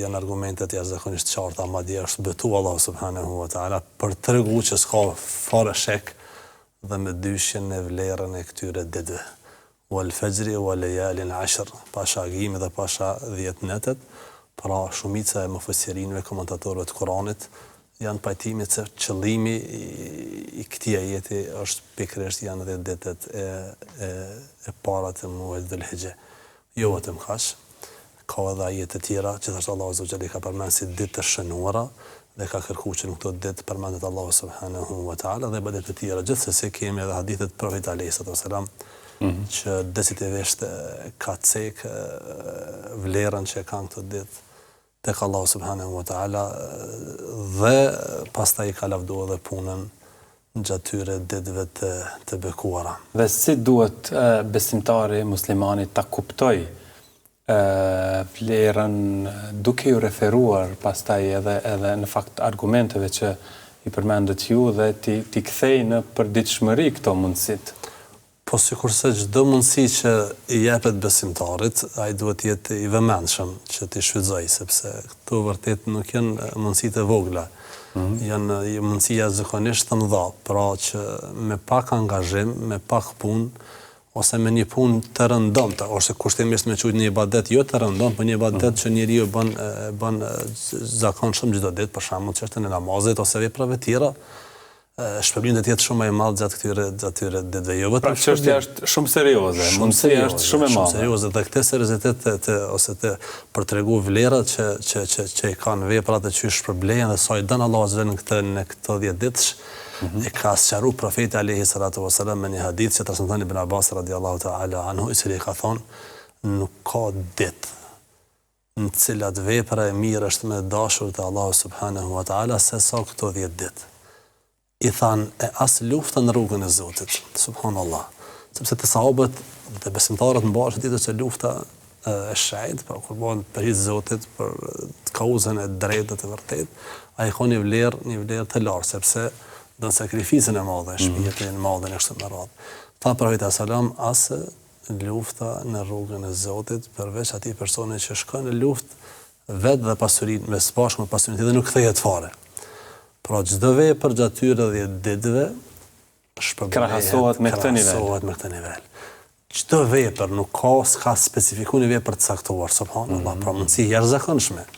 janë argumentet jashtëzakonisht qarta, madje është betu Allah subhanahu wa taala për tregu që s'ka fare shek dhe me dyshjen e vlerën e këtyre ditëve. Wal fajri wa layalin ashr, pasha agimi dhe pasha 10 netet, pra shumica e mufassirinëve, komentatorëve të Kuranit janë pajtimit se qëllimi i këtij ajeti është pikërisht janë edhe ditët e para të muajit Dhul-Hijja. Jo vetëm kaq, ka edhe ajete tjera që thashë Allahu azza wa jalla ka përmendur si ditë të shënuara dhe ka kërkuar që në këto ditë përmendet Allahu subhanahu wa taala dhe bëdet të tjera. Gjithsesi kemi edhe hadithet të Profetit alayhis salam që desintivisht ka cek vlerën që kanë këto ditë tek Allahu subhanahu wa taala dhe pastaj ka lavdëruar edhe punën gjatë tyre ditëve të bekuara. Dhe si duhet besimtari muslimani ta kuptoj vlerën duke ju referuar pastaj edhe në fakt argumenteve që i përmendët ju dhe ti kthej në përditshmëri këto mundësit. Po sikurse çdo mundësi që i jepet besimtarit, ai duhet të jetë i vëmendshëm që t'i shfrytëzojë, sepse këto vërtet nuk janë mundësitë e vogla. Janë mundësia zakonisht të mëdha, pra që me pak angazhim, me pak punë, ose me një punë të rëndomtë, ose kushtimisht me quajtur një ibadet jo të rëndomtë, por një ibadet që njeriu bën zakonshëm çdo ditë, për shembull çështën e namazit ose veprave tjera, shpërblimi do të jetë shumë më i madh gjatë këtyre ditëve. Jo vetëm çështja është shumë serioze, mundësia është shumë e madhe. Shumë serioze dhe këtë seriozitet ose për tregu vlerat që i kanë veprat e çysh shpërblejnë dhe sa i dën Allahu azza në këto 10 ditësh. E ka sqaruar profeti alayhi salatu wasalam me një hadith që transmeton Ibn Abbas radiallahu ta'ala anhu, i cili ka thonë nuk ka ditë në cilat vepra e mirë është më e dashur te Allahu subhanahu wa ta'ala se sa këto 10 ditë. I thanë e as lufta në rrugën e Zotit, subhanallah. Sepse të sahabët dhe besimtarët mbashën ditë se lufta e shajt, pra kur bëhen për hir të Zotit, për kauzën e drejtë të vërtet, ai ka një vlerë të lartë, sepse do sakrificën e madhe, shpirtin e madhe në kështu me radhë. Tha profeti sallam as lufta në rrugën e Zotit përveç atij personi që shkon në luftë vetë dhe pasurinë me bashkë me pasurinë dhe nuk kthehet fare. Pra çdo vepër gjatë tyre 10 ditëve krahasohet me këtë nivel. Çdo vepër nuk ka specifikuar një vepër të caktuar, subhanallahu, pra mundësi jashtëzakonshme.